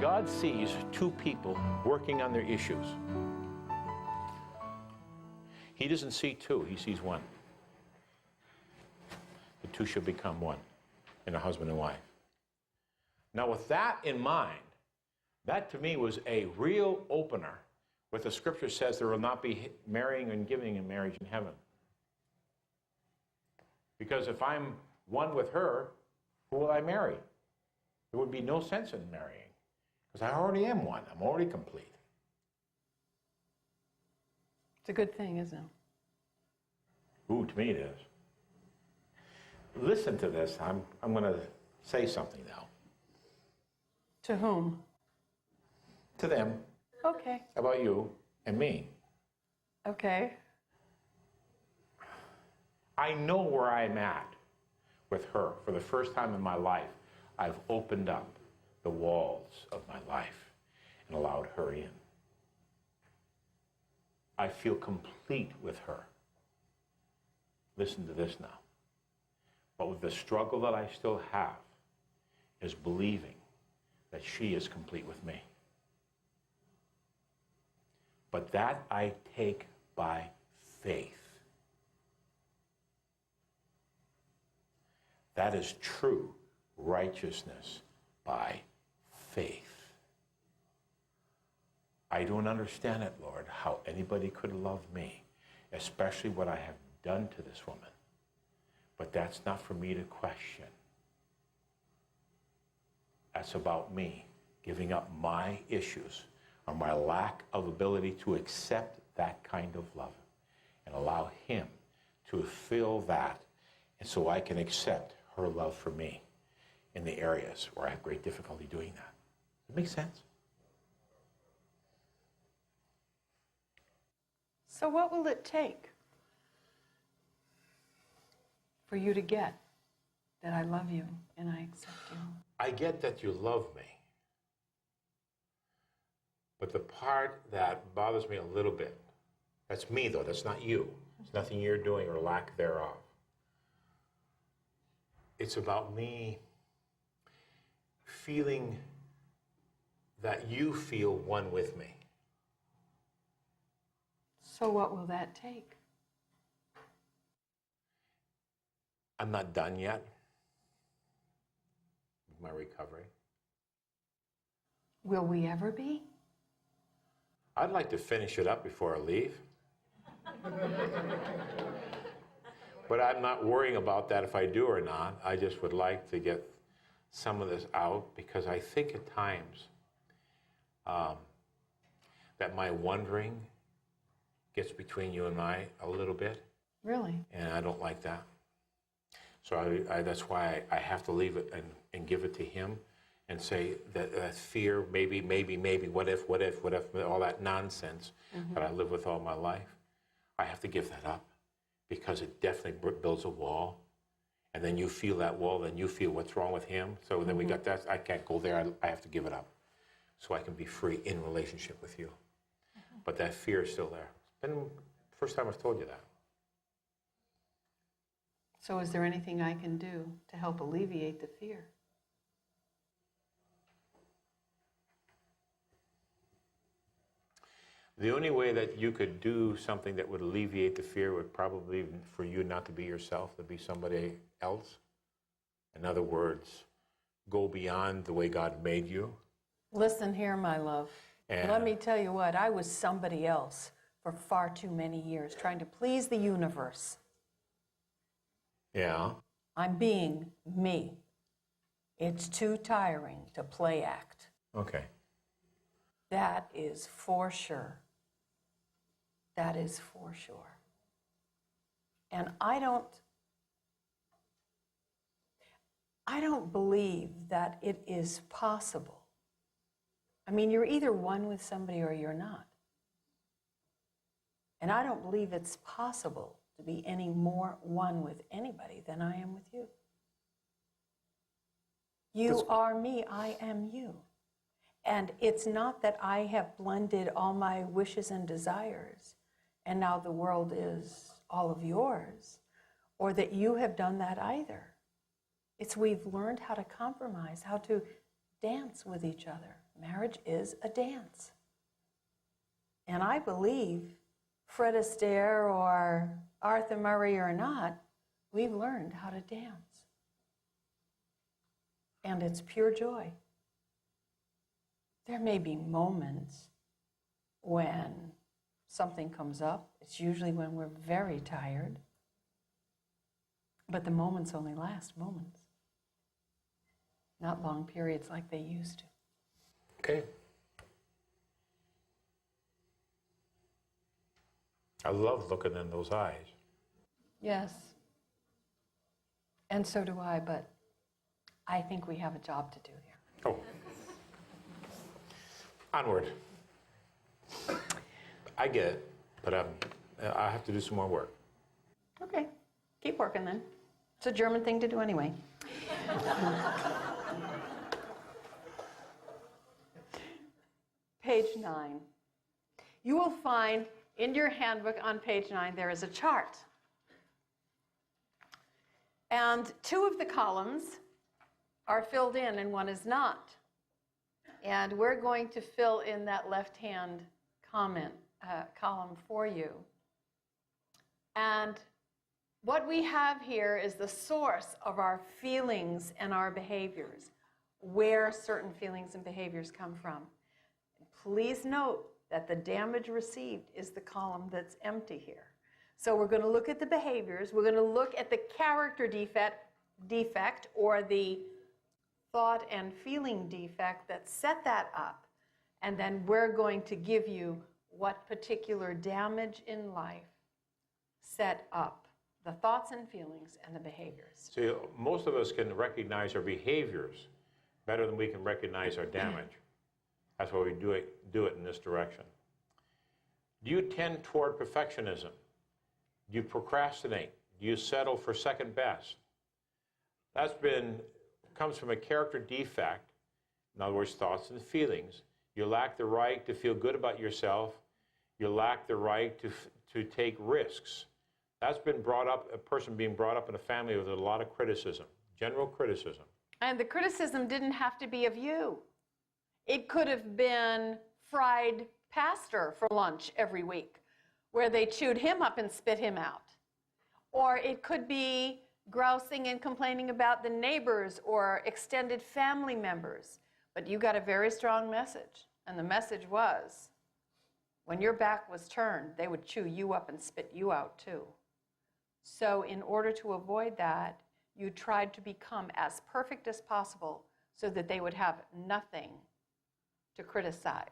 God sees two people working on their issues, He doesn't see two, He sees one. The two shall become one, in a husband and wife. Now with that in mind, that to me was a real opener. What the scripture says, there will not be marrying and giving in marriage in heaven. Because if I'm one with her, who will I marry? There would be no sense in marrying. Because I already am one. I'm already complete. It's a good thing, isn't it? Ooh, to me it is. Listen to this. I'm going to say something now. To whom? To them. Okay. About you and me. Okay. I know where I'm at with her. For the first time in my life, I've opened up the walls of my life and allowed her in. I feel complete with her. Listen to this now. But with the struggle that I still have is believing that she is complete with me. But that I take by faith. That is true righteousness by faith. I don't understand it, Lord, how anybody could love me, especially what I have done to this woman. But that's not for me to question. That's about me giving up my issues or my lack of ability to accept that kind of love and allow Him to fill that, and so I can accept her love for me in the areas where I have great difficulty doing that. Does it make sense? So what will it take for you to get that I love you and I accept you? I get that you love me. But the part that bothers me a little bit, that's me though, that's not you. It's nothing you're doing or lack thereof. It's about me feeling that you feel one with me. So what will that take? I'm not done yet with my recovery. Will we ever be? I'd like to finish it up before I leave. But I'm not worrying about that if I do or not. I just would like to get some of this out because I think at times that my wondering gets between you and I a little bit. Really? And I don't like that. So that's why I have to leave it and give it to Him and say that fear, maybe, what if, all that nonsense that I live with all my life. I have to give that up because it definitely builds a wall. And then you feel that wall, then you feel what's wrong with him. So then we got that, I can't go there, I have to give it up. So I can be free in relationship with you. But that fear is still there. It's been the first time I've told you that. So is there anything I can do to help alleviate the fear? The only way that you could do something that would alleviate the fear would probably be for you not to be yourself, to be somebody else. In other words, go beyond the way God made you. Listen here, my love. And let me tell you what, I was somebody else for far too many years, trying to please the universe. Yeah. I'm being me. It's too tiring to play act. Okay. That is for sure. That is for sure. And I don't believe that it is possible. I mean, you're either one with somebody or you're not. And I don't believe it's possible to be any more one with anybody than I am with you. You are me, I am you. And it's not that I have blended all my wishes and desires, and now the world is all of yours, or that you have done that either. It's we've learned how to compromise, how to dance with each other. Marriage is a dance. And I believe, Fred Astaire or Arthur Murray or not, we've learned how to dance. And it's pure joy. There may be moments when something comes up. It's usually when we're very tired. But the moments only last moments. Not long periods like they used to. Okay. I love looking in those eyes. Yes. And so do I, but I think we have a job to do here. Oh. Onward. I get it, but I have to do some more work. Okay, keep working then. It's a German thing to do anyway. Page 9. You will find in your handbook on page 9 there is a chart. And 2 of the columns are filled in and 1 is not. And we're going to fill in that left-hand column for you. And what we have here is the source of our feelings and our behaviors, where certain feelings and behaviors come from. Please note that the damage received is the column that's empty here. So we're going to look at the behaviors. We're going to look at the character defect or the thought and feeling defect that set that up. And then we're going to give you what particular damage in life set up the thoughts and feelings and the behaviors. See, most of us can recognize our behaviors better than we can recognize our damage. That's why we do it in this direction. Do you tend toward perfectionism? Do you procrastinate? Do you settle for second best? Comes from a character defect, in other words, thoughts and feelings. You lack the right to feel good about yourself. You lack the right to take risks. That's been brought up, a person being brought up in a family with a lot of criticism, general criticism. And the criticism didn't have to be of you. It could have been fried pastor for lunch every week, where they chewed him up and spit him out. Or it could be grousing and complaining about the neighbors or extended family members. But you got a very strong message. And the message was, when your back was turned, they would chew you up and spit you out too. So in order to avoid that, you tried to become as perfect as possible so that they would have nothing to criticize,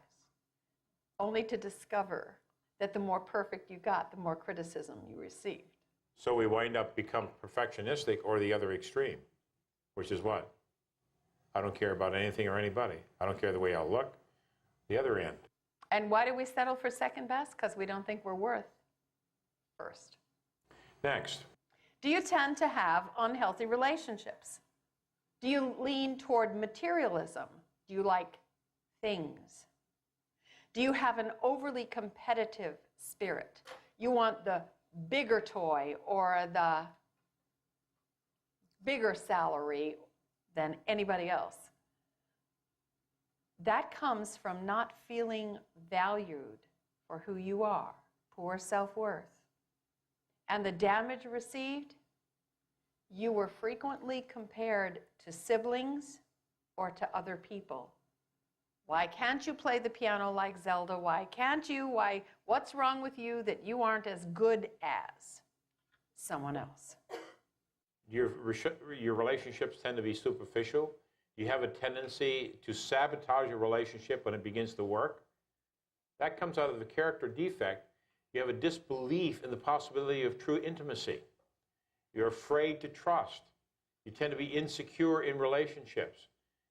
only to discover that the more perfect you got, the more criticism you received. So we wind up become perfectionistic or the other extreme, which is what? I don't care about anything or anybody. I don't care the way I'll look. The other end. And why do we settle for second best? Because we don't think we're worth first. Next. Do you tend to have unhealthy relationships? Do you lean toward materialism? Do you like things? Do you have an overly competitive spirit? You want the bigger toy or the bigger salary than anybody else. That comes from not feeling valued for who you are, poor self-worth. And the damage received, you were frequently compared to siblings or to other people. Why can't you play the piano like Zelda? Why can't you? Why? What's wrong with you that you aren't as good as someone else? Your relationships tend to be superficial. You have a tendency to sabotage a relationship when it begins to work. That comes out of the character defect. You have a disbelief in the possibility of true intimacy. You're afraid to trust. You tend to be insecure in relationships.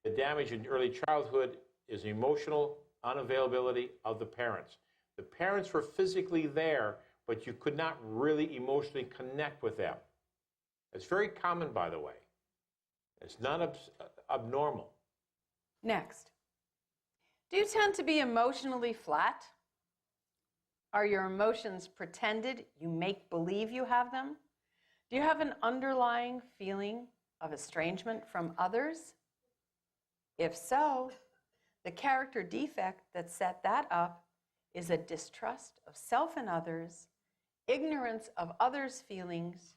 The damage in early childhood is emotional unavailability of the parents. The parents were physically there, but you could not really emotionally connect with them. It's very common, by the way. It's not abnormal. Next. Do you tend to be emotionally flat? Are your emotions pretended? You make believe you have them? Do you have an underlying feeling of estrangement from others? If so, the character defect that set that up is a distrust of self and others, ignorance of others' feelings,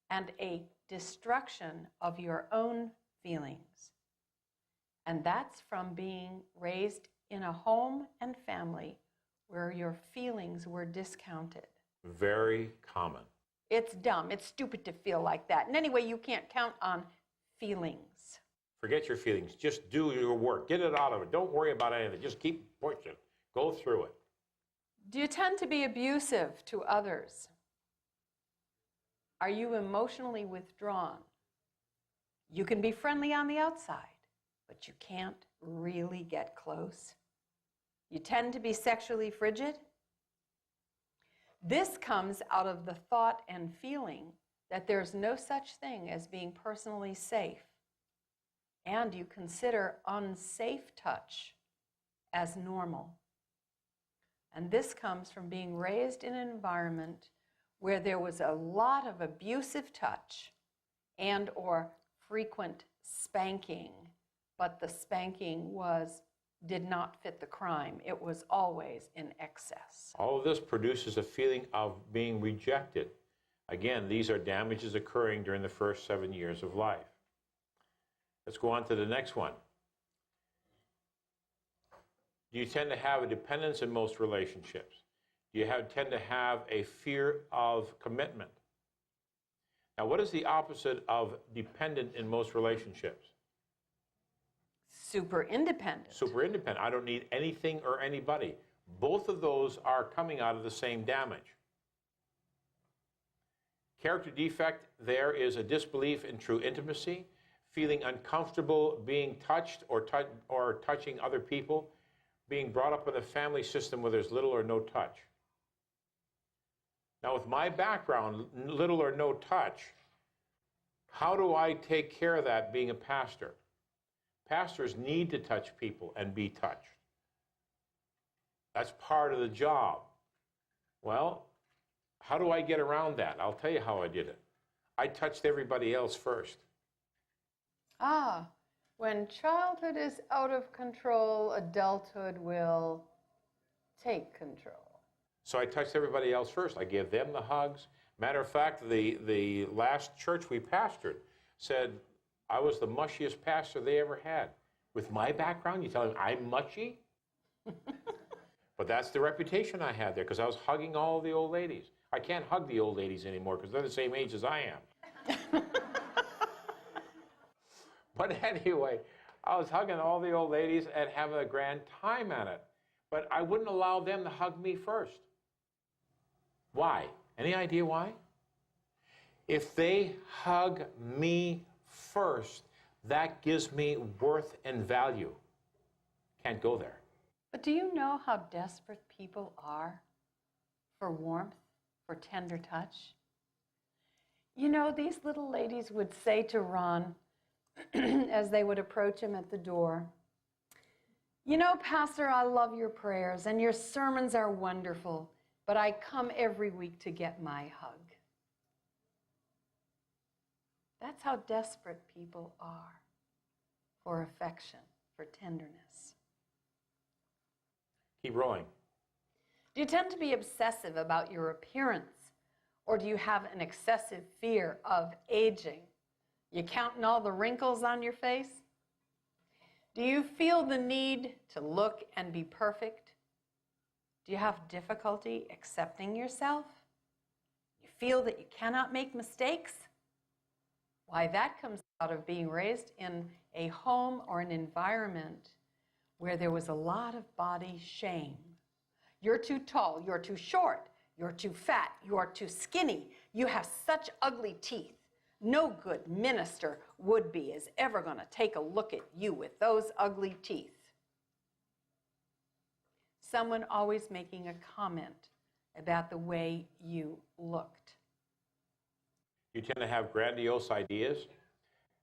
and a destruction of your own feelings. And that's from being raised in a home and family where your feelings were discounted. Very common. It's dumb. It's stupid to feel like that. And anyway, you can't count on feelings. Forget your feelings. Just do your work. Get it out of it. Don't worry about anything. Just keep pushing. Go through it. Do you tend to be abusive to others? Are you emotionally withdrawn? You can be friendly on the outside, but you can't really get close. You tend to be sexually frigid. This comes out of the thought and feeling that there's no such thing as being personally safe, and you consider unsafe touch as normal. And this comes from being raised in an environment where there was a lot of abusive touch and or frequent spanking, but the spanking did not fit the crime. It was always in excess. All of this produces a feeling of being rejected. Again, these are damages occurring during the first 7 years of life. Let's go on to the next one. Do you tend to have a dependence in most relationships? Do you tend to have a fear of commitment? Now, what is the opposite of dependent in most relationships? Super independent. Super independent. I don't need anything or anybody. Both of those are coming out of the same damage. Character defect there is a disbelief in true intimacy, feeling uncomfortable being touched or touching other people, being brought up in a family system where there's little or no touch. Now, with my background, little or no touch, how do I take care of that being a pastor? Pastors need to touch people and be touched. That's part of the job. Well, how do I get around that? I'll tell you how I did it. I touched everybody else first. When childhood is out of control, adulthood will take control. So I touched everybody else first. I gave them the hugs. Matter of fact, the last church we pastored said I was the mushiest pastor they ever had. With my background, you tell them I'm mushy? But that's the reputation I had there because I was hugging all the old ladies. I can't hug the old ladies anymore because they're the same age as I am. But anyway, I was hugging all the old ladies and having a grand time at it. But I wouldn't allow them to hug me first. Why? Any idea why? If they hug me first, that gives me worth and value. Can't go there. But do you know how desperate people are for warmth, for tender touch? You know, these little ladies would say to Ron, as they would approach him at the door, "You know, Pastor, I love your prayers and your sermons are wonderful, but I come every week to get my hug." That's how desperate people are for affection, for tenderness. Keep rolling. Do you tend to be obsessive about your appearance, or do you have an excessive fear of aging? You counting all the wrinkles on your face? Do you feel the need to look and be perfect? Do you have difficulty accepting yourself? You feel that you cannot make mistakes? Why, that comes out of being raised in a home or an environment where there was a lot of body shame. You're too tall, you're too short, you're too fat, you're too skinny, you have such ugly teeth. No good minister would-be is ever going to take a look at you with those ugly teeth. Someone always making a comment about the way you looked. You tend to have grandiose ideas,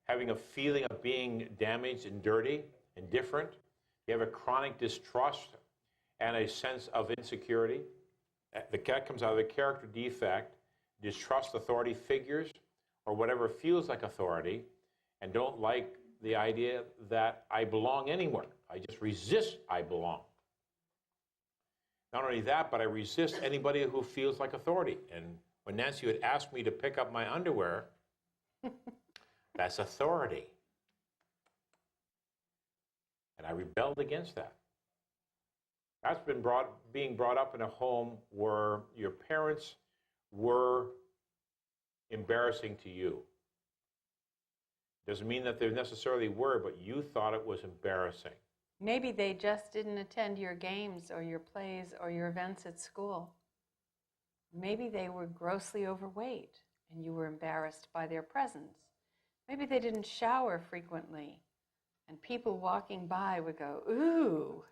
having a feeling of being damaged and dirty and different. You have a chronic distrust and a sense of insecurity. That comes out of the character defect, distrust authority figures or whatever feels like authority, and don't like the idea that I belong anywhere. I just resist I belong. Not only that, but I resist anybody who feels like authority. And when Nancy would ask me to pick up my underwear, that's authority. And I rebelled against that. That's been being brought up in a home where your parents were embarrassing to you. Doesn't mean that they necessarily were, but you thought it was embarrassing. Maybe they just didn't attend your games or your plays or your events at school. Maybe they were grossly overweight and you were embarrassed by their presence. Maybe they didn't shower frequently and people walking by would go, ooh.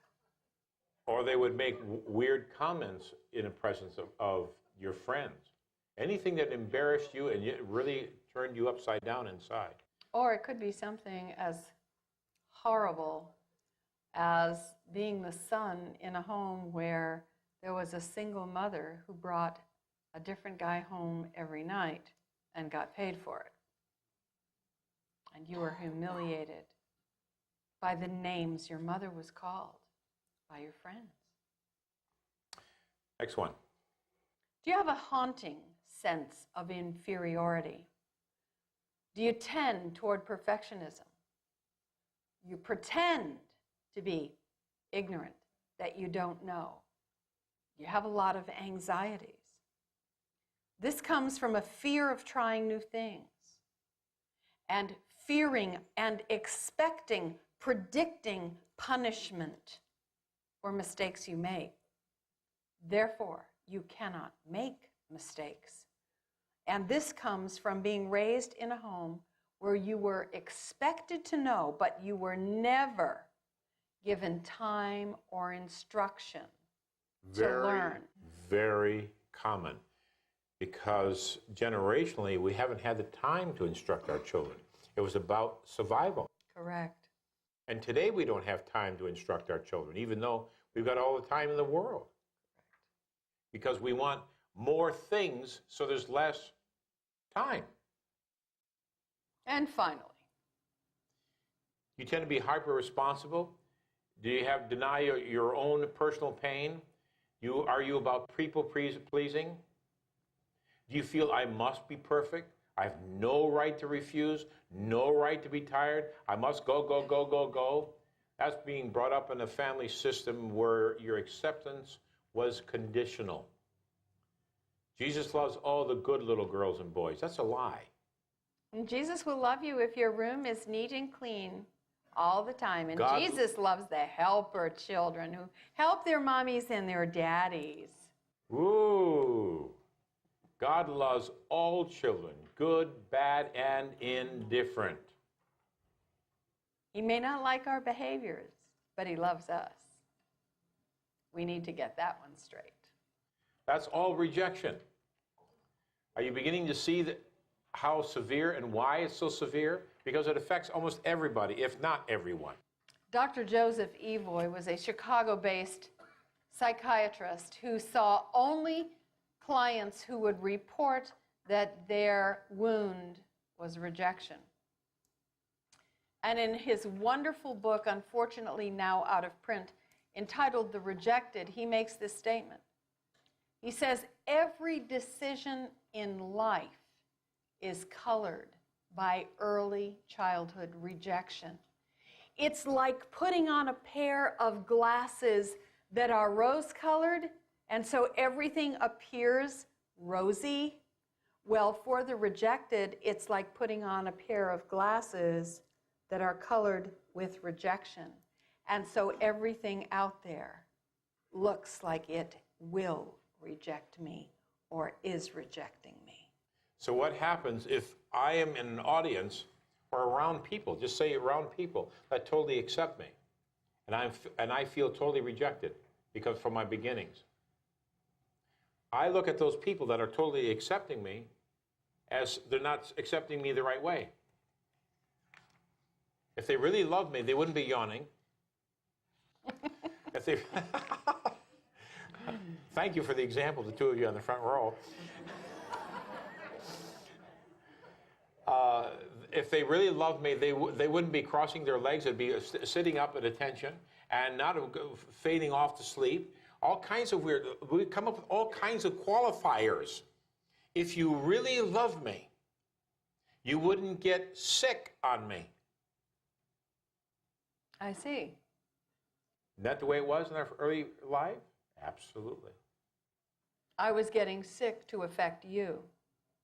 Or they would make weird comments in the presence of your friends. Anything that embarrassed you and it really turned you upside down inside. Or it could be something as horrible as being the son in a home where there was a single mother who brought a different guy home every night and got paid for it. And you were humiliated by the names your mother was called by your friends. Next one. Do you have a haunting sense of inferiority? Do you tend toward perfectionism? You pretend to be ignorant, that you don't know. You have a lot of anxieties. This comes from a fear of trying new things and fearing and expecting, predicting punishment for mistakes you make. Therefore, you cannot make mistakes. And this comes from being raised in a home where you were expected to know, but you were never given time or instruction to learn. Very common, because generationally we haven't had the time to instruct our children. It was about survival. Correct. And today we don't have time to instruct our children, even though we've got all the time in the world. Because we want more things, so there's less time. And finally, You tend to be hyper-responsible. Do you deny your own personal pain? Are you about people pleasing? Do you feel I must be perfect? I have no right to refuse, no right to be tired. I must go, go, go, go, go. That's being brought up in a family system where your acceptance was conditional. Jesus loves all the good little girls and boys. That's a lie. and Jesus will love you if your room is neat and clean all the time. And Jesus loves the helper children who help their mommies and their daddies. Ooh. God loves all children, good, bad, and indifferent. He may not like our behaviors, but he loves us. We need to get that one straight. That's all rejection. Are you beginning to see how severe and why it's so severe? Because it affects almost everybody, if not everyone. Dr. Joseph Evoy was a Chicago-based psychiatrist who saw only clients who would report that their wound was rejection. And in his wonderful book, unfortunately now out of print, entitled The Rejected, he makes this statement. He says, every decision in life is colored by early childhood rejection. It's like putting on a pair of glasses that are rose-colored, and so everything appears rosy. Well, for the rejected, it's like putting on a pair of glasses that are colored with rejection. And so everything out there looks like it will reject me or is rejecting me. So what happens if I am in an audience or around people, just say around people that totally accept me, and I feel totally rejected because from my beginnings. I look at those people that are totally accepting me as they're not accepting me the right way. If they really loved me, they wouldn't be yawning. If they Thank you for the example, the two of you on the front row. if they really loved me, they wouldn't be crossing their legs. They'd be sitting up at attention and not fading off to sleep. All kinds of weird, we come up with all kinds of qualifiers. If you really love me, you wouldn't get sick on me. I see. Isn't that the way it was in our early life? Absolutely. I was getting sick to affect you,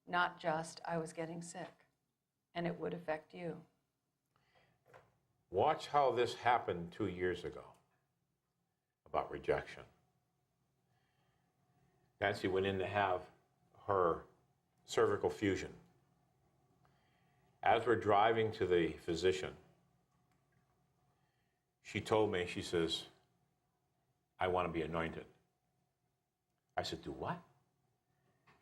not just I was getting sick, and it would affect you. Watch how this happened 2 years ago about rejection. Nancy went in to have her cervical fusion. As we're driving to the physician, she told me, she says, I want to be anointed. I said, do what?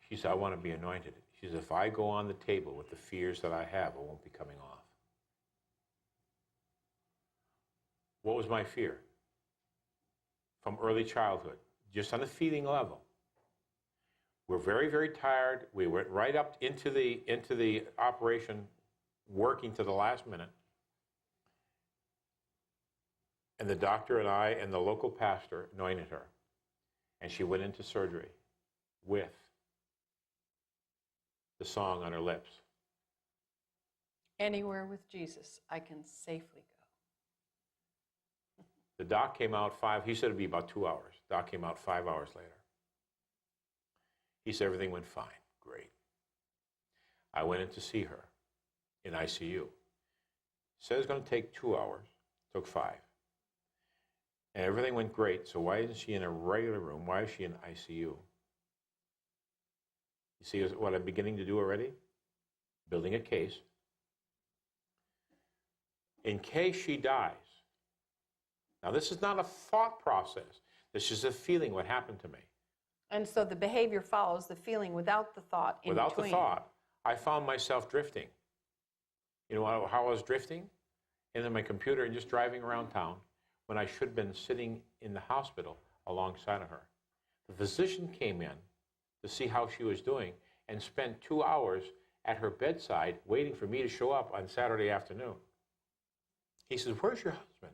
She said, I want to be anointed. She said, if I go on the table with the fears that I have, it won't be coming off. What was my fear? From early childhood, just on a feeling level. We're very, very tired. We went right up into the operation, working to the last minute. And the doctor and I and the local pastor anointed her. And she went into surgery with the song on her lips. Anywhere with Jesus, I can safely go. The doc came out he said it'd be about 2 hours. Doc came out 5 hours later. He said everything went fine, great. I went in to see her in ICU. Said it was going to take 2 hours, took 5. And everything went great, so why isn't she in a regular room? Why is she in ICU? You see what I'm beginning to do already? Building a case. In case she dies. Now, this is not a thought process. This is a feeling, what happened to me. And so the behavior follows the feeling without the thought in Without between. the thought, I found myself drifting. You know how I was drifting? Into my computer and just driving around town when I should have been sitting in the hospital alongside of her. The physician came in to see how she was doing and spent 2 hours at her bedside waiting for me to show up on Saturday afternoon. He says, where's your husband?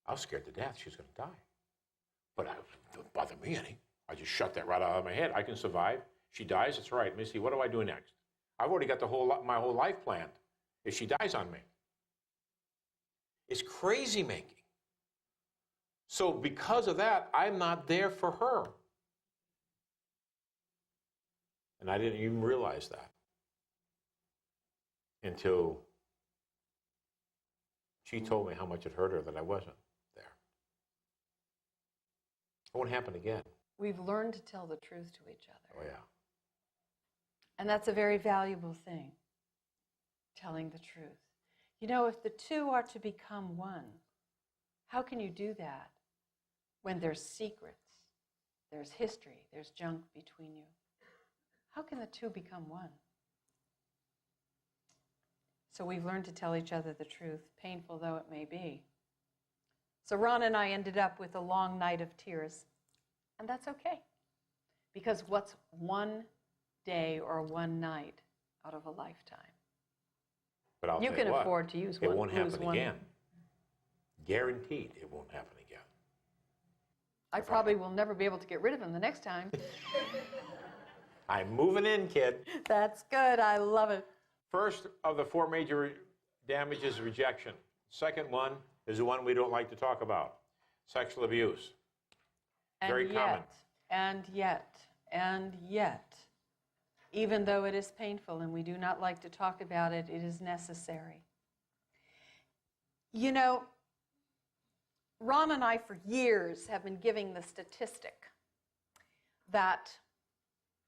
I was scared to death she was going to die. But it don't bother me any. I just shut that right out of my head. I can survive. She dies, it's all right. Missy, what do I do next? I've already got my whole life planned if she dies on me. It's crazy making. So because of that, I'm not there for her. And I didn't even realize that until she told me how much it hurt her that I wasn't there. It won't happen again. We've learned to tell the truth to each other. Oh, yeah. And that's a very valuable thing, telling the truth. You know, if the two are to become one, how can you do that when there's secrets, there's history, there's junk between you? How can the two become one? So we've learned to tell each other the truth, painful though it may be. So Ron and I ended up with a long night of tears, and that's okay. Because what's one day or one night out of a lifetime? But I'll You tell can what, afford to use it one. won't happen one. again. Guaranteed it won't happen again. I probably will never be able to get rid of him the next time. I'm moving in, kid. That's good. I love it. First of the 4 major damages, rejection. Second one is the one we don't like to talk about, sexual abuse. Very common. And yet, even though it is painful and we do not like to talk about it, it is necessary. You know, Ron and I for years have been giving the statistic that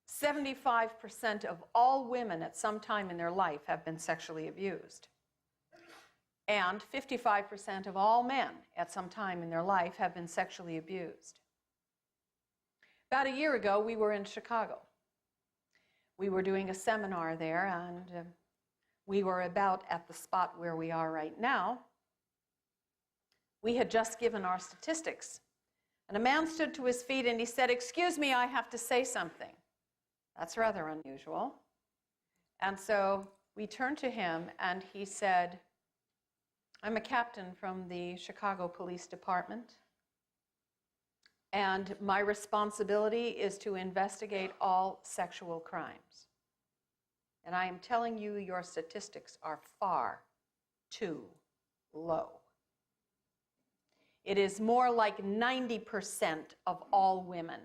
75% of all women at some time in their life have been sexually abused. And 55% of all men at some time in their life have been sexually abused. About a year ago, we were in Chicago. We were doing a seminar there, and we were about at the spot where we are right now. We had just given our statistics. And a man stood to his feet and he said, "Excuse me, I have to say something." That's rather unusual. And so we turned to him, and he said, I'm a captain from the Chicago Police Department, and my responsibility is to investigate all sexual crimes. And I am telling you, your statistics are far too low. It is more like 90% of all women.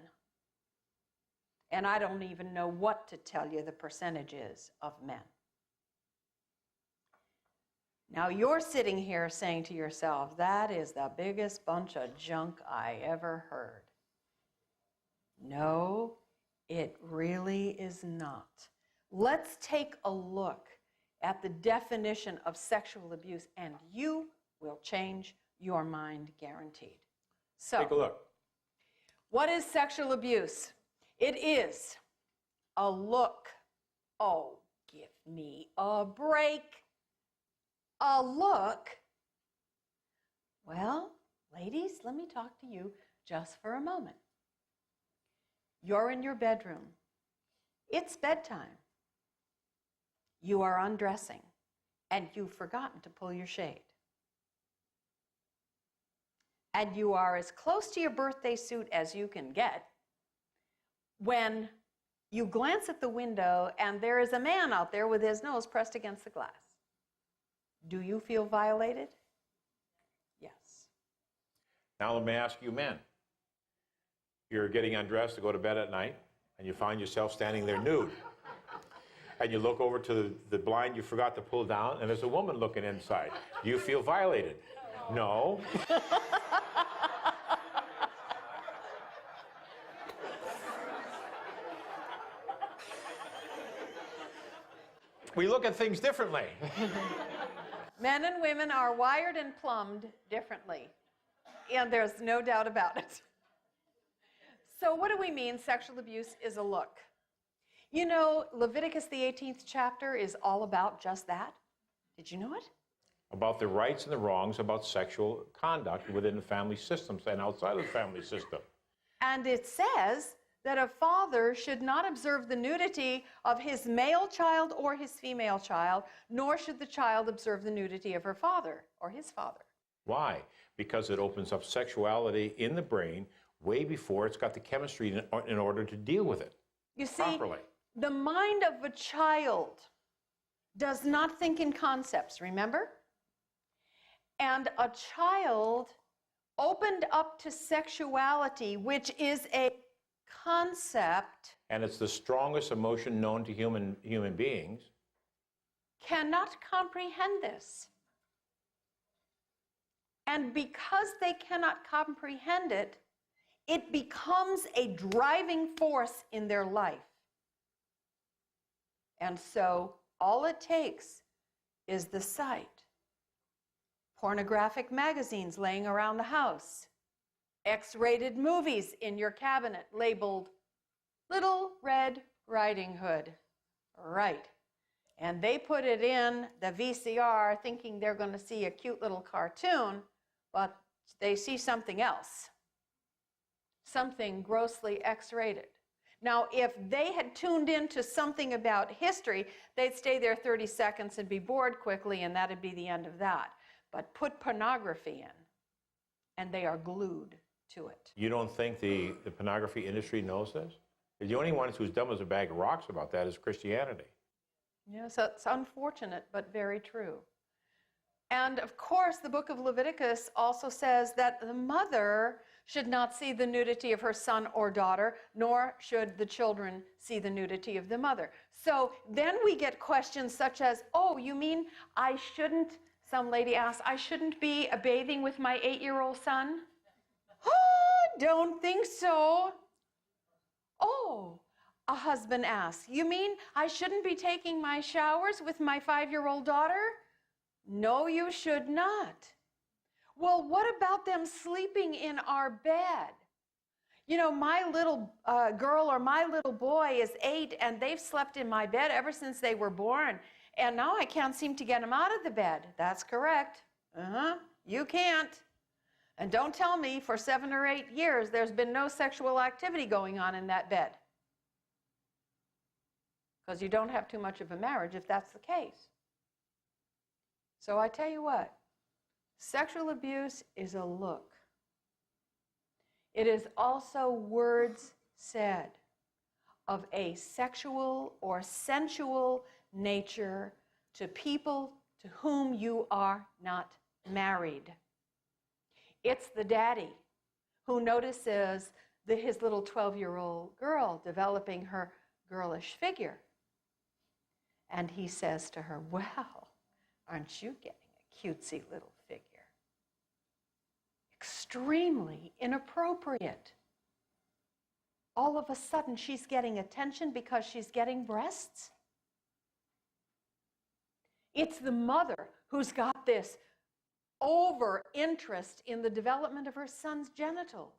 And I don't even know what to tell you the percentage is of men. Now you're sitting here saying to yourself, that is the biggest bunch of junk I ever heard. No, it really is not. Let's take a look at the definition of sexual abuse, and you will change your mind, guaranteed. So, Take a look. What is sexual abuse? It is a look. Oh, give me a break. A look. Well, ladies, let me talk to you just for a moment. You're in your bedroom. It's bedtime. You are undressing, and you've forgotten to pull your shade. And you are as close to your birthday suit as you can get when you glance at the window and there is a man out there with his nose pressed against the glass. Do you feel violated? Yes. Now let me ask you men. You're getting undressed to go to bed at night, and you find yourself standing there nude. And you look over to the blind you forgot to pull down, and there's a woman looking inside. Do you feel violated? No. We look at things differently. Men and women are wired and plumbed differently, and there's no doubt about it. So what do we mean sexual abuse is a look? You know, Leviticus, the 18th chapter, is all about just that. Did you know it? About the rights and the wrongs about sexual conduct within the family systems and outside of the family system. And it says that a father should not observe the nudity of his male child or his female child, nor should the child observe the nudity of her father or his father. Why? Because it opens up sexuality in the brain way before it's got the chemistry in order to deal with it You see, properly. the mind of a child does not think in concepts, remember? And a child opened up to sexuality, which is a concept, And it's the strongest emotion known to human beings. cannot comprehend this. And because they cannot comprehend it, it becomes a driving force in their life. And so all it takes is the sight. Pornographic magazines laying around the house. X-rated movies in your cabinet labeled Little Red Riding Hood. Right. And they put it in the VCR thinking they're going to see a cute little cartoon, but they see something else. Something grossly X-rated. Now, if they had tuned into something about history, they'd stay there 30 seconds and be bored quickly, and that'd be the end of that. But put pornography in, and they are glued to it. You don't think the pornography industry knows this? The only ones who's dumb as a bag of rocks about that is Christianity. Yeah, so it's unfortunate, but very true. And of course, the book of Leviticus also says that the mother should not see the nudity of her son or daughter, nor should the children see the nudity of the mother. So then we get questions such as, oh, you mean I shouldn't, some lady asked, I shouldn't be bathing with my 8-year-old son? Oh, don't think so. Oh, a husband asks, you mean I shouldn't be taking my showers with my 5-year-old daughter? No, you should not. Well, what about them sleeping in our bed? You know, my little girl or my little boy is 8, and they've slept in my bed ever since they were born. And now I can't seem to get them out of the bed. That's correct. You can't. And don't tell me for 7 or 8 years there's been no sexual activity going on in that bed. because you don't have too much of a marriage if that's the case. So I tell you what, sexual abuse is a look. It is also words said of a sexual or sensual nature to people to whom you are not married. It's the daddy who notices his little 12-year-old girl developing her girlish figure. And he says to her, "Well, aren't you getting a cutesy little figure?" Extremely inappropriate. All of a sudden, she's getting attention because she's getting breasts. It's the mother who's got this over interest in the development of her son's genitals.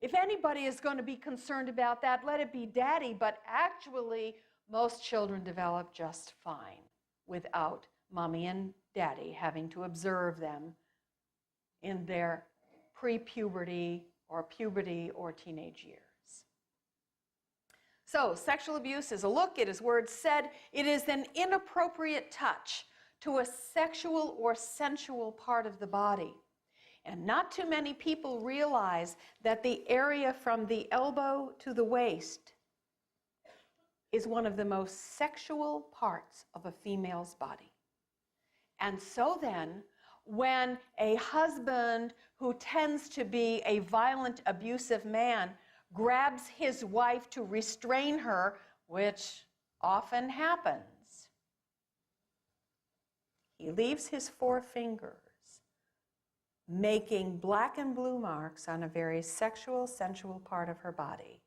If anybody is going to be concerned about that, let it be daddy, but actually, most children develop just fine without mommy and daddy having to observe them in their pre-puberty or puberty or teenage years. So, sexual abuse is a look, it is words said, it is an inappropriate touch to a sexual or sensual part of the body. And not too many people realize that the area from the elbow to the waist is one of the most sexual parts of a female's body. And so then, when a husband who tends to be a violent, abusive man grabs his wife to restrain her, which often happens, he leaves his forefingers making black and blue marks on a very sexual, sensual part of her body,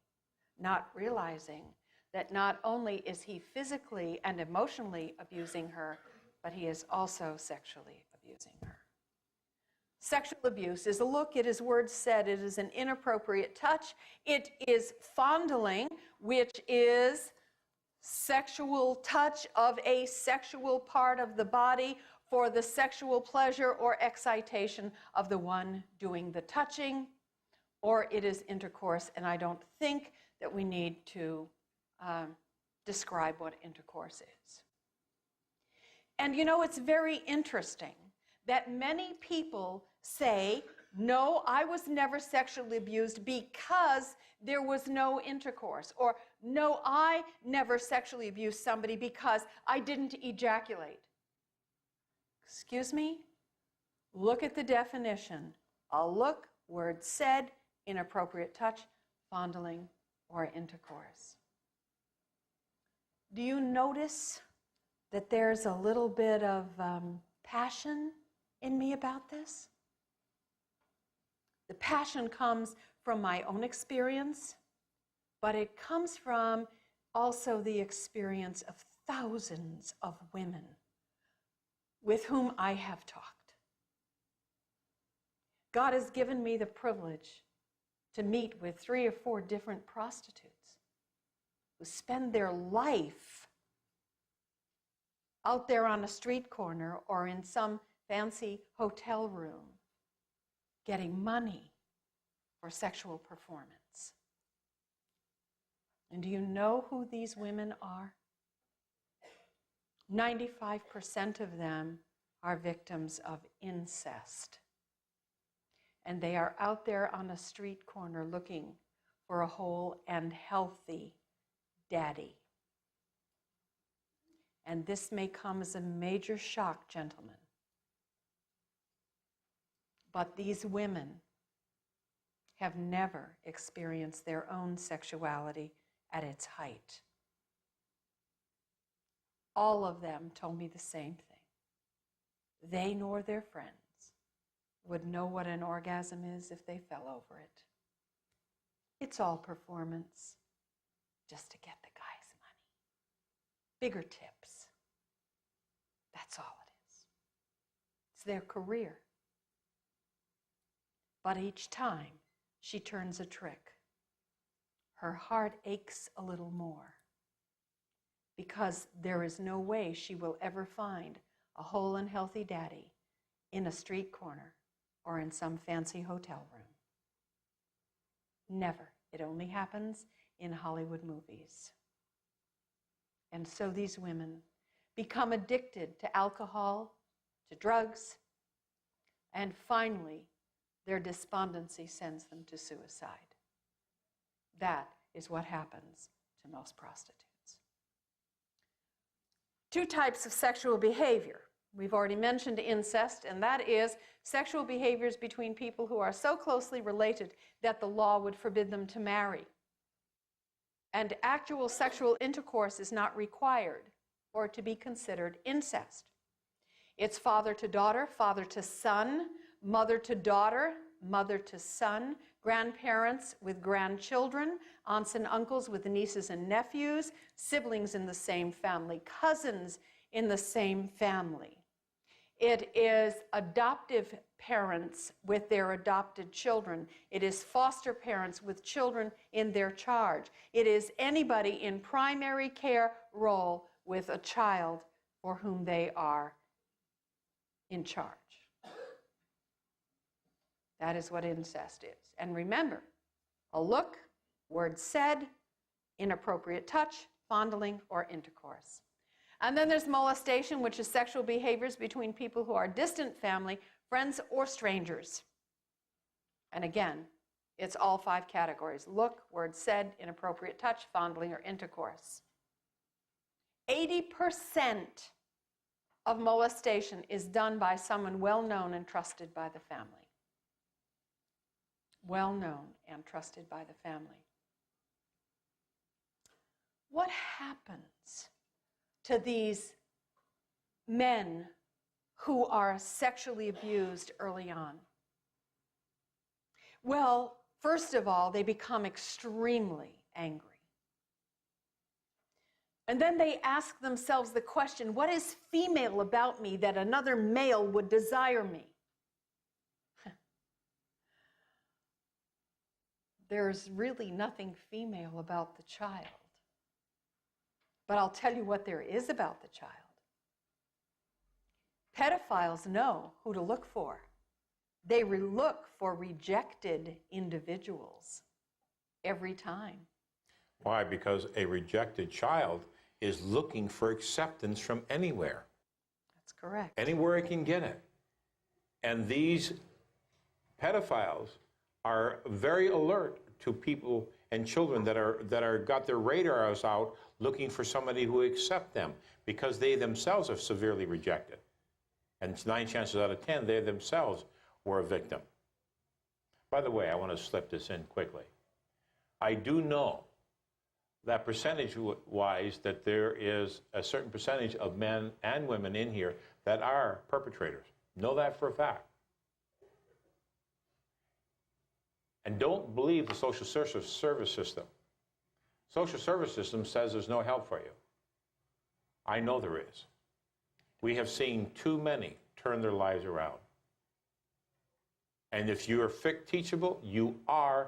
not realizing that not only is he physically and emotionally abusing her, but he is also sexually abusing her. Sexual abuse is a look, it is words said, it is an inappropriate touch, it is fondling, which is sexual touch of a sexual part of the body for the sexual pleasure or excitation of the one doing the touching, or it is intercourse, and I don't think that we need to describe what intercourse is. And you know, it's very interesting that many people say, "No, I was never sexually abused because there was no intercourse," or "No, I never sexually abused somebody because I didn't ejaculate." Excuse me? Look at the definition. A look, word said, inappropriate touch, fondling, or intercourse. Do you notice that there's a little bit of passion in me about this? The passion comes from my own experience, but it comes from also the experience of thousands of women with whom I have talked. God has given me the privilege to meet with 3 or 4 different prostitutes who spend their life out there on a street corner or in some fancy hotel room getting money for sexual performance. And do you know who these women are? 95% of them are victims of incest. And they are out there on a street corner looking for a whole and healthy daddy. And this may come as a major shock, gentlemen. But these women have never experienced their own sexuality at its height. All of them told me the same thing. They nor their friends would know what an orgasm is if they fell over it. It's all performance, just to get the guy's money. Bigger tips. That's all it is. It's their career. But each time she turns a trick, her heart aches a little more, because there is no way she will ever find a whole and healthy daddy in a street corner or in some fancy hotel room. Never. It only happens in Hollywood movies. And so these women become addicted to alcohol, to drugs, and finally, their despondency sends them to suicide. That is what happens to most prostitutes. Two types of sexual behavior. We've already mentioned incest, and that is sexual behaviors between people who are so closely related that the law would forbid them to marry. And actual sexual intercourse is not required for it to be considered incest. It's father to daughter, father to son, mother to daughter, mother to son, grandparents with grandchildren, aunts and uncles with nieces and nephews, siblings in the same family, cousins in the same family. It is adoptive parents with their adopted children. It is foster parents with children in their charge. It is anybody in primary care role with a child for whom they are in charge. That is what incest is. And remember, a look, words said, inappropriate touch, fondling, or intercourse. And then there's molestation, which is sexual behaviors between people who are distant family, friends, or strangers. And again, it's all 5 categories: look, words said, inappropriate touch, fondling, or intercourse. 80% of molestation is done by someone well known and trusted by the family. Well known and trusted by the family. What happens to these men who are sexually abused early on? Well, first of all, they become extremely angry. And then they ask themselves the question, what is female about me that another male would desire me? There's really nothing female about the child. But I'll tell you what there is about the child. Pedophiles know who to look for. They look for rejected individuals every time. Why? Because a rejected child is looking for acceptance from anywhere. That's correct. Anywhere it can get it. And these pedophiles are very alert to people and children that are got their radars out looking for somebody who will accept them, because they themselves are severely rejected. And 9 chances out of 10, they themselves were a victim. By the way, I want to slip this in quickly. I do know that percentage-wise that there is a certain percentage of men and women in here that are perpetrators. Know that for a fact. And don't believe the social service system. Social service system says there's no help for you. I know there is. We have seen too many turn their lives around. And if you are teachable, you are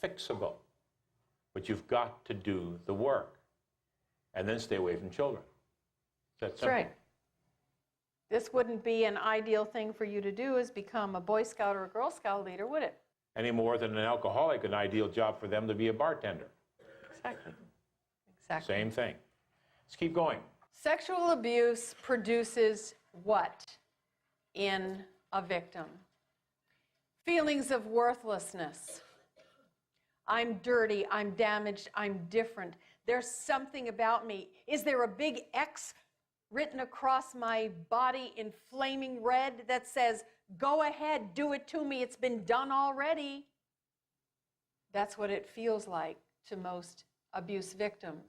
fixable. But you've got to do the work. And then stay away from children. That's right. This wouldn't be an ideal thing for you to do, is become a Boy Scout or a Girl Scout leader, would it? Any more than an alcoholic, an ideal job for them to be a bartender. Exactly. Exactly. Same thing. Let's keep going. Sexual abuse produces what in a victim? Feelings of worthlessness. I'm dirty, I'm damaged, I'm different. There's something about me. Is there a big X written across my body in flaming red that says, go ahead, do it to me, it's been done already? That's what it feels like to most abuse victims.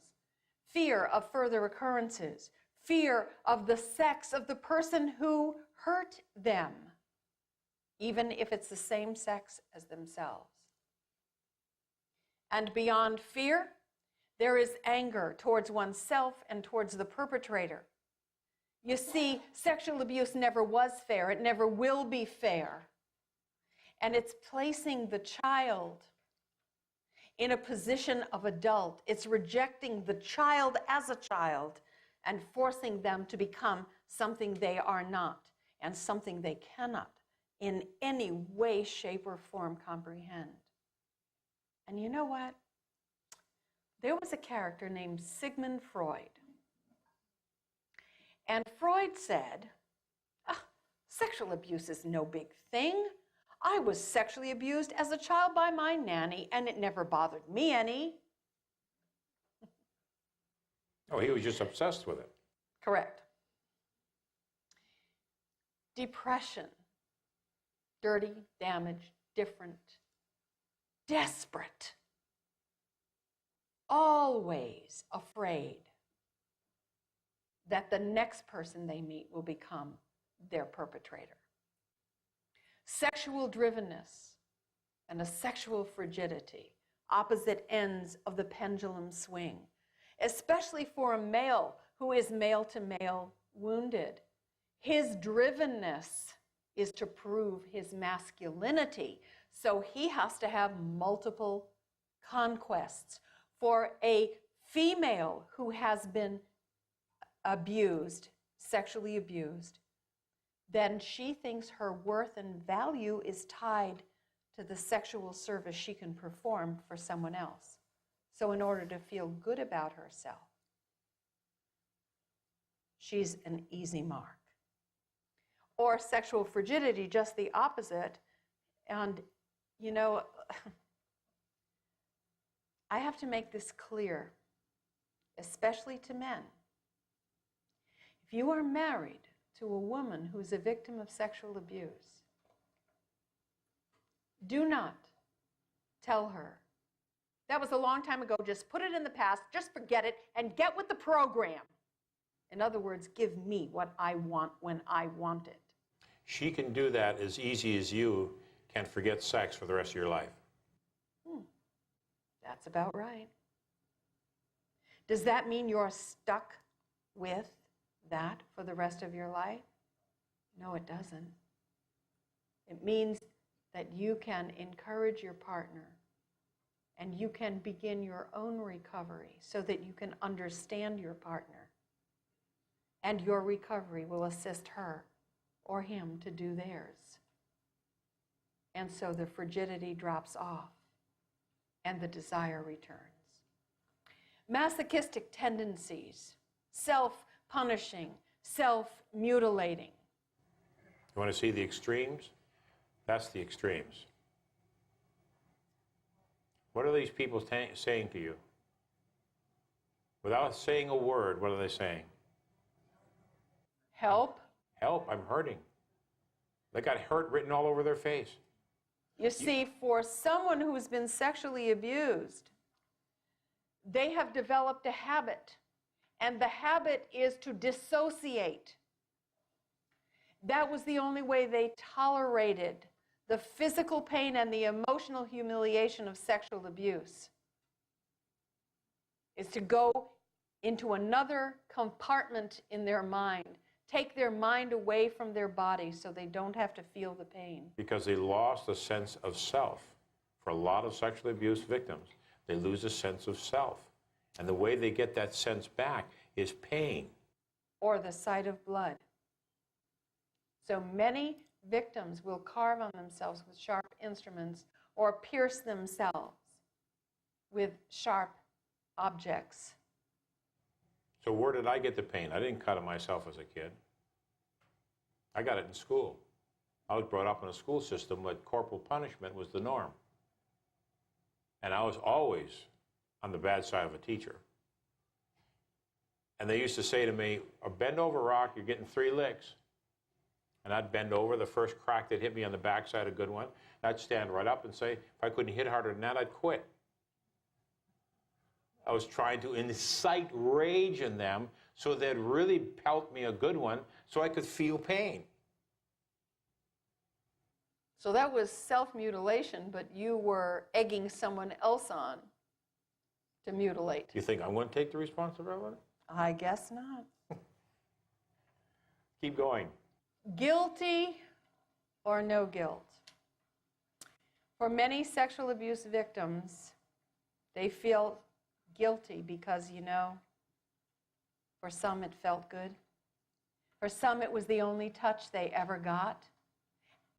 Fear of further occurrences. Fear of the sex of the person who hurt them, even if it's the same sex as themselves. And beyond fear, there is anger towards oneself and towards the perpetrator. You see, sexual abuse never was fair. It never will be fair. And it's placing the child in a position of adult. It's rejecting the child as a child and forcing them to become something they are not and something they cannot in any way, shape, or form comprehend. And you know what? There was a character named Sigmund Freud. And Freud said, "Ah, sexual abuse is no big thing. I was sexually abused as a child by my nanny, and it never bothered me any." Oh, he was just obsessed with it. Correct. Depression, dirty, damaged, different, desperate, always afraid that the next person they meet will become their perpetrator. Sexual drivenness and a sexual frigidity, opposite ends of the pendulum swing, especially for a male who is male to male wounded. His drivenness is to prove his masculinity, so he has to have multiple conquests. For a female who has been abused, sexually abused, then she thinks her worth and value is tied to the sexual service she can perform for someone else. So in order to feel good about herself, she's an easy mark. Or sexual frigidity, just the opposite. And, you know, I have to make this clear, especially to men. If you are married to a woman who's a victim of sexual abuse, do not tell her, "That was a long time ago, just put it in the past, just forget it, and get with the program." In other words, give me what I want when I want it. She can do that as easy as you can forget sex for the rest of your life. That's about right. Does that mean you're stuck with that for the rest of your life? No, it doesn't. It means that you can encourage your partner and you can begin your own recovery so that you can understand your partner. And your recovery will assist her or him to do theirs. And so the frigidity drops off and the desire returns. Masochistic tendencies, self-punishing, self-mutilating. You want to see the extremes? That's the extremes. What are these people saying to you? Without saying a word, what are they saying? Help. Help, I'm hurting. They got hurt written all over their face. You see, for someone who has been sexually abused, they have developed a habit, and the habit is to dissociate. That was the only way they tolerated the physical pain and the emotional humiliation of sexual abuse, is to go into another compartment in their mind, take their mind away from their body so they don't have to feel the pain. Because they lost a sense of self. For a lot of sexually abused victims, they lose a sense of self. And the way they get that sense back is pain. Or the sight of blood. So many victims will carve on themselves with sharp instruments or pierce themselves with sharp objects. So where did I get the pain? I didn't cut it myself as a kid. I got it in school. I was brought up in a school system where corporal punishment was the norm. And I was always on the bad side of a teacher. And they used to say to me, "Bend over, Rock, you're getting 3 licks." And I'd bend over, the first crack that hit me on the backside, a good one. And I'd stand right up and say, if I couldn't hit harder than that, I'd quit. I was trying to incite rage in them so they'd really pelt me a good one so I could feel pain. So that was self-mutilation, but you were egging someone else on to mutilate. You think I'm going to take the responsibility? I guess not. Keep going. Guilty or no guilt. For many sexual abuse victims, they feel guilty because, you know, for some it felt good. For some it was the only touch they ever got.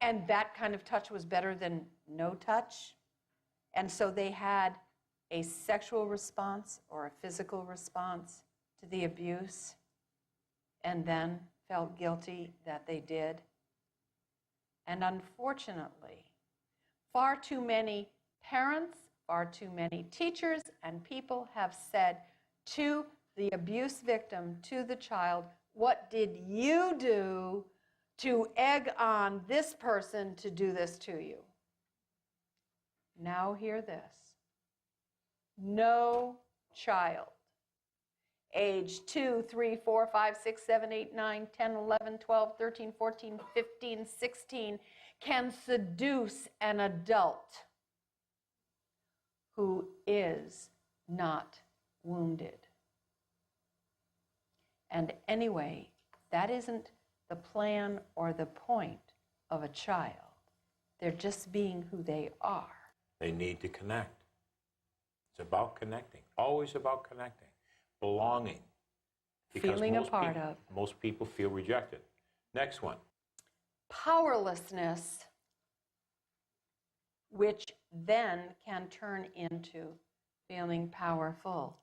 And that kind of touch was better than no touch. And so they had a sexual response or a physical response to the abuse. and then felt guilty that they did. And unfortunately, far too many parents, far too many teachers and people have said to the abuse victim, to the child, what did you do to egg on this person to do this to you? Now hear this. No child, age 2, 3, 4, 5, 6, 7, 8, 9, 10, 11, 12, 13, 14, 15, 16, can seduce an adult who is not wounded. And anyway, that isn't the plan or the point of a child. They're just being who they are. They need to connect. It's about connecting, always about connecting, belonging. Feeling a part of. Most people feel rejected. Next one. Powerlessness, which then can turn into feeling powerful.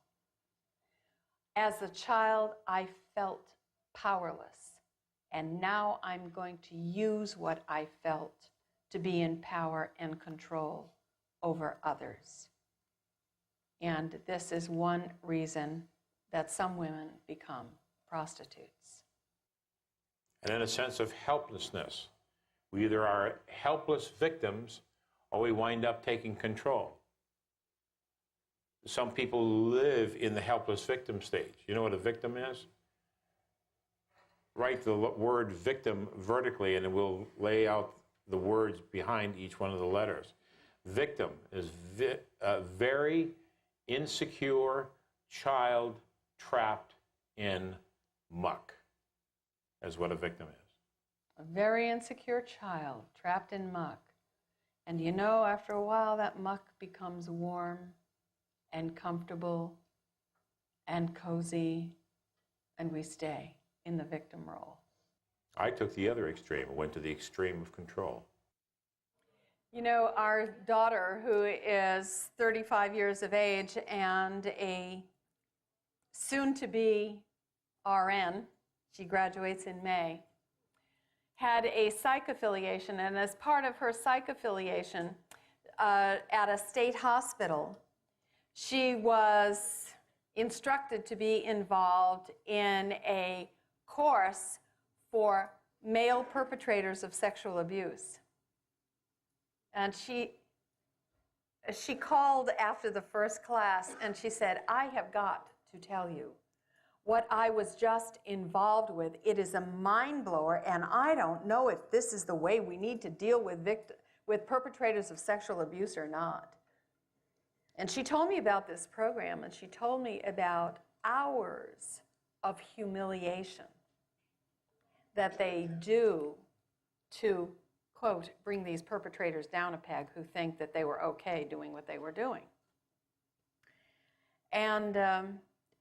As a child, I felt powerless, and now I'm going to use what I felt to be in power and control over others. And this is one reason that some women become prostitutes. And in a sense of helplessness, we either are helpless victims or we wind up taking control. Some people live in the helpless victim stage. You know what a victim is? Write the word victim vertically and it will lay out the words behind each one of the letters. Victim is a very insecure child trapped in muck. That's what a victim is. A very insecure child trapped in muck. And you know, after a while, that muck becomes warm and comfortable and cozy, and we stay in the victim role. I took the other extreme. I went to the extreme of control. You know, our daughter, who is 35 years of age and a soon-to-be RN, she graduates in May, had a psych affiliation, and as part of her psych affiliation at a state hospital, she was instructed to be involved in a course for male perpetrators of sexual abuse. And she called after the first class and she said, I have got to tell you what I was just involved with. It is a mind blower, and I don't know if this is the way we need to deal with perpetrators of sexual abuse or not. And she told me about this program, and she told me about hours of humiliation that they do to, quote, bring these perpetrators down a peg who think that they were okay doing what they were doing. And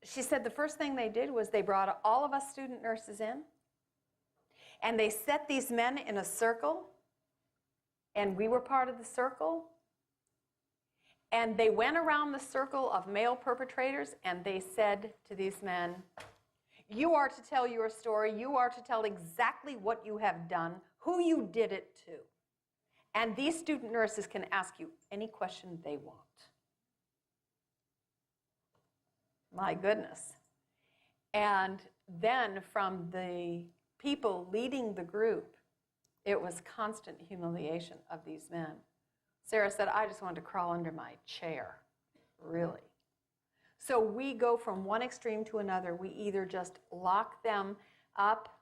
she said the first thing they did was they brought all of us student nurses in, and they set these men in a circle, and we were part of the circle. And they went around the circle of male perpetrators, and they said to these men, you are to tell your story. You are to tell exactly what you have done, who you did it to. And these student nurses can ask you any question they want. My goodness. And then from the people leading the group, it was constant humiliation of these men. Sarah said, I just wanted to crawl under my chair, really. So we go from one extreme to another. We either just lock them up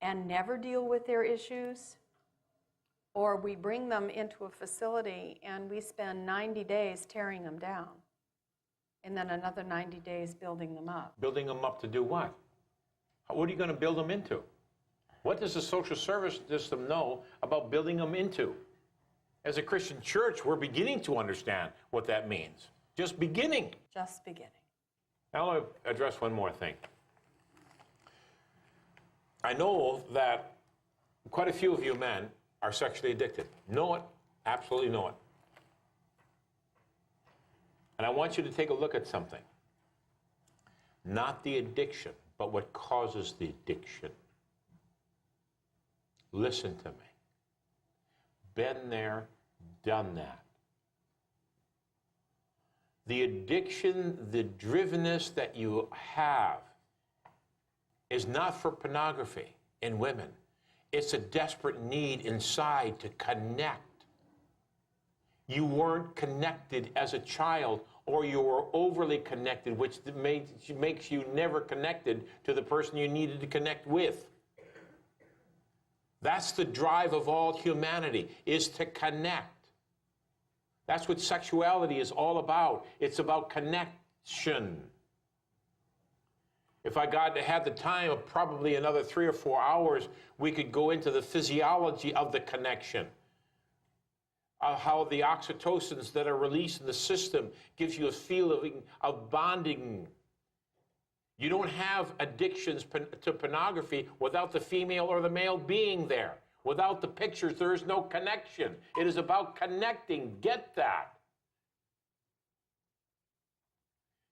and never deal with their issues, or we bring them into a facility and we spend 90 days tearing them down, and then another 90 days building them up. Building them up to do what? What are you going to build them into? What does the social service system know about building them into? As a Christian church, we're beginning to understand what that means. Just beginning. Just beginning. Now I'll address one more thing. I know that quite a few of you men are sexually addicted. Know it, absolutely know it. And I want you to take a look at something. Not the addiction, but what causes the addiction. Listen to me. Been there, done that. The addiction, the drivenness that you have is not for pornography in women. It's a desperate need inside to connect. You weren't connected as a child, or you were overly connected, which makes you never connected to the person you needed to connect with. That's the drive of all humanity, is to connect. That's what sexuality is all about. It's about connection. If I had the time of probably another 3 or 4 hours, we could go into the physiology of the connection. How the oxytocins that are released in the system gives you a feeling of bonding. You don't have addictions to pornography without the female or the male being there. Without the pictures, there is no connection. It is about connecting. Get that.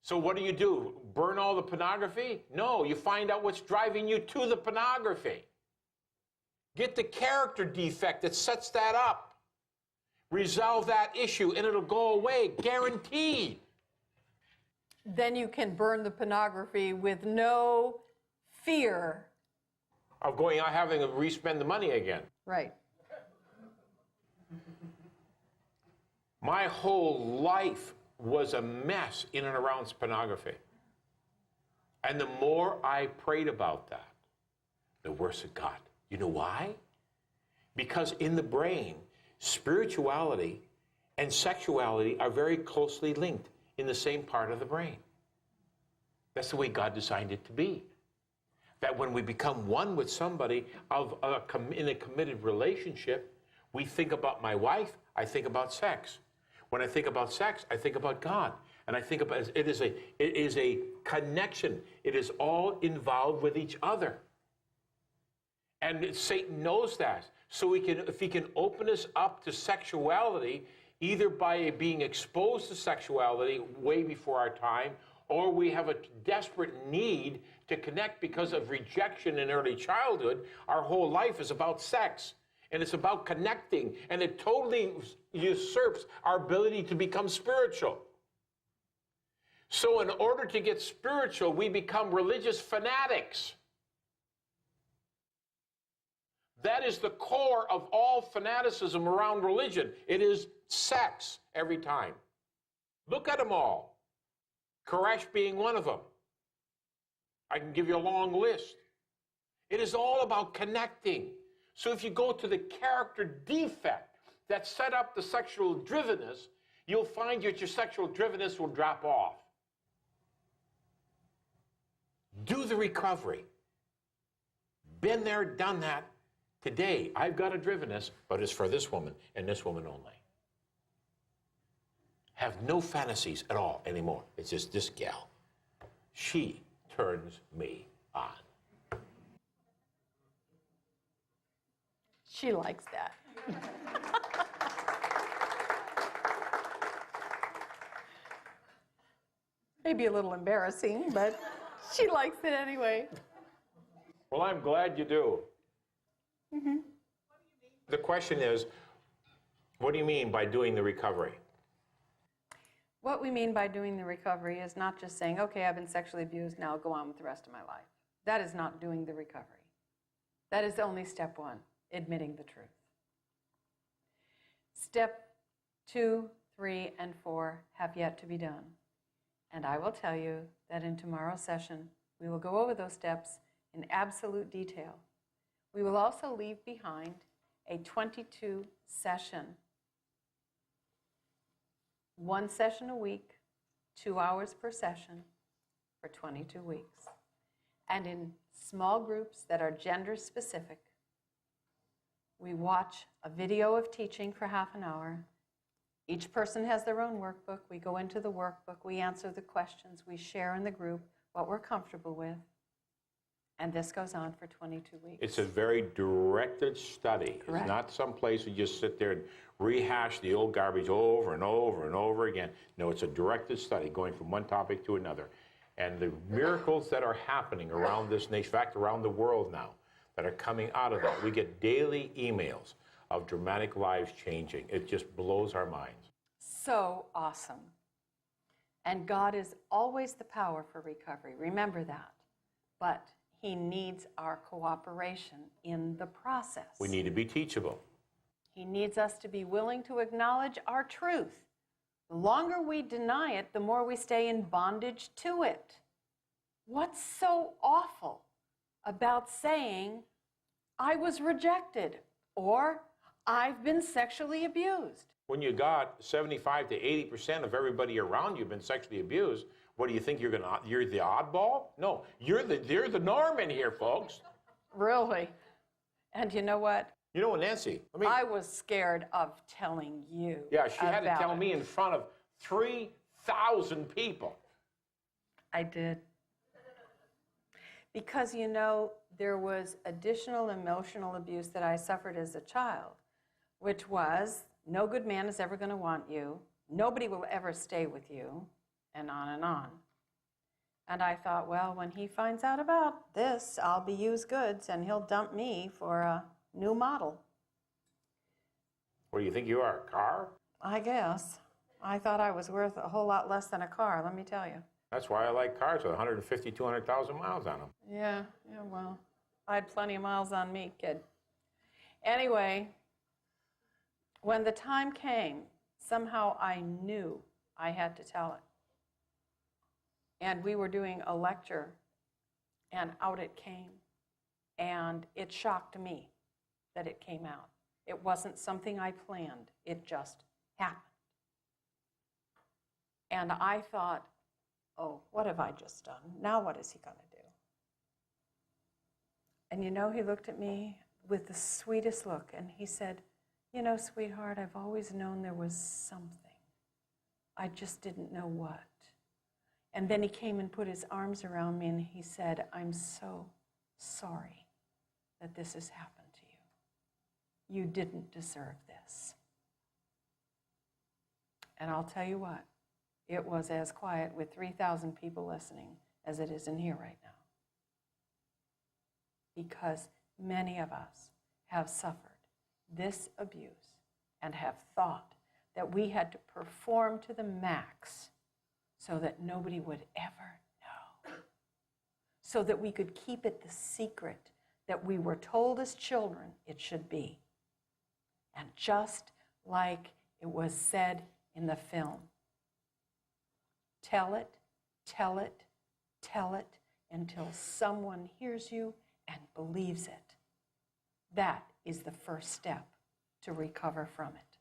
So what do? Burn all the pornography? No, you find out what's driving you to the pornography. Get the character defect that sets that up. Resolve that issue and it'll go away, guaranteed. Then you can burn the pornography with no fear of going out having to re-spend the money again. Right. My whole life was a mess in and around pornography. And the more I prayed about that, the worse it got. You know why? Because in the brain, spirituality and sexuality are very closely linked in the same part of the brain. That's the way God designed it to be. That when we become one with somebody in a committed relationship, we think about my wife, I think about sex. When I think about sex, I think about God. And I think about it is a connection. It is all involved with each other. And Satan knows that. So if he can open us up to sexuality, either by being exposed to sexuality way before our time, or we have a desperate need to connect because of rejection in early childhood, our whole life is about sex. And it's about connecting. And it totally usurps our ability to become spiritual. So in order to get spiritual, we become religious fanatics. That is the core of all fanaticism around religion. It is sex every time. Look at them all. Koresh being one of them. I can give you a long list. It is all about connecting. So if you go to the character defect that set up the sexual drivenness, you'll find that your sexual drivenness will drop off. Do the recovery. Been there, done that. Today, I've got a drivenness, but it's for this woman and this woman only. Have no fantasies at all anymore. It's just this gal. She turns me on. She likes that. Maybe a little embarrassing, but she likes it anyway. Well, I'm glad you do. Mm-hmm. The question is, what do you mean by doing the recovery? What we mean by doing the recovery is not just saying, okay, I've been sexually abused, now I'll go on with the rest of my life. That is not doing the recovery. That is only step 1, admitting the truth. Step 2, 3, and 4 have yet to be done. And I will tell you that in tomorrow's session, we will go over those steps in absolute detail. We will also leave behind a 22 session, 1 session a week, 2 hours per session for 22 weeks. And in small groups that are gender specific, we watch a video of teaching for half an hour. Each person has their own workbook. We go into the workbook, we answer the questions, we share in the group what we're comfortable with. And this goes on for 22 weeks. It's a very directed study. Correct. It's not some place you just sit there and rehash the old garbage over and over and over again. No, it's a directed study going from one topic to another. And the miracles that are happening around this nation, in fact, around the world now, that are coming out of that. We get daily emails of dramatic lives changing. It just blows our minds. So awesome. And God is always the power for recovery. Remember that. But He needs our cooperation in the process. We need to be teachable. He needs us to be willing to acknowledge our truth. The longer we deny it, the more we stay in bondage to it. What's so awful about saying, I was rejected, or I've been sexually abused? When you got 75 to 80% of everybody around you been sexually abused, what do you think you're the oddball? No, you're the norm in here, folks. Really? And you know what? You know, Nancy, I was scared of telling you. Yeah, she had to tell it. me in front of 3,000 people. I did. Because, you know, there was additional emotional abuse that I suffered as a child, which was, no good man is ever going to want you, nobody will ever stay with you, and on and on. And I thought, well, when he finds out about this, I'll be used goods, and he'll dump me for a new model. What do you think you are, a car? I guess. I thought I was worth a whole lot less than a car, let me tell you. That's why I like cars with 150, 200,000 miles on them. Yeah, well, I had plenty of miles on me, kid. Anyway, when the time came, somehow I knew I had to tell it. And we were doing a lecture, and out it came. And it shocked me that it came out. It wasn't something I planned. It just happened. And I thought, oh, what have I just done? Now what is he going to do? And you know, he looked at me with the sweetest look, and he said, you know, sweetheart, I've always known there was something. I just didn't know what. And then he came and put his arms around me, and he said, I'm so sorry that this has happened to you. You didn't deserve this. And I'll tell you what, it was as quiet with 3,000 people listening as it is in here right now. Because many of us have suffered this abuse and have thought that we had to perform to the max so that nobody would ever know. So that we could keep it the secret that we were told as children it should be. And just like it was said in the film, tell it, tell it, tell it until someone hears you and believes it. That is the first step to recover from it.